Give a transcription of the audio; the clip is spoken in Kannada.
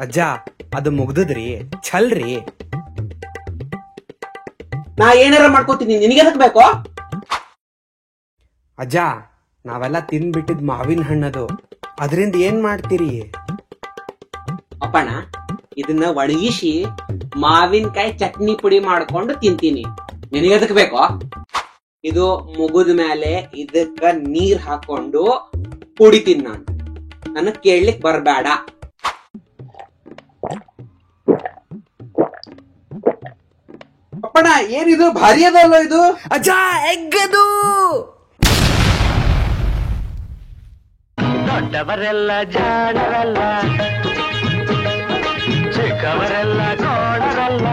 ಅಜ್ಜ ಅದು ಮುಗ್ದದ್ರಿ, ಛಲ್ರಿ. ನಾ ಏನಾರ ಮಾಡ್ಕೋತೀನಿ, ನಿನಗೆದಕ್ ಬೇಕೋ? ಅಜ್ಜ ನಾವೆಲ್ಲ ತಿನ್ಬಿಟ್ಟಿದ್ ಮಾವಿನ ಹಣ್ಣದು, ಅದರಿಂದ ಏನ್ ಮಾಡ್ತೀರಿ? ಅಪ್ಪಣ್ಣ, ಇದನ್ನ ಒಣಗಿಸಿ ಮಾವಿನಕಾಯಿ ಚಟ್ನಿ ಪುಡಿ ಮಾಡ್ಕೊಂಡು ತಿಂತೀನಿ. ನಿನಗೆದಕ್ ಬೇಕೋ? ಇದು ಮುಗಿದ ಮೇಲೆ ಇದಕ್ಕ ನೀರ್ ಹಾಕೊಂಡು ಕುಡಿತೀನಿ ನಾನು. ನನಗ್ ಕೇಳಲಿಕ್ ಬರ್ಬೇಡ. ಅಪ್ಪಣ್ಣ, ಏನಿದು ಭಾರಿ ಅದಲ್ಲ ಇದು? ಅಜ್ಜ ಎಗ್ಗದು. ದೊಡ್ಡವರೆಲ್ಲ ಜಾಣರಲ್ಲ, ಚಿಕ್ಕವರೆಲ್ಲ ಕೋಣರಲ್ಲ.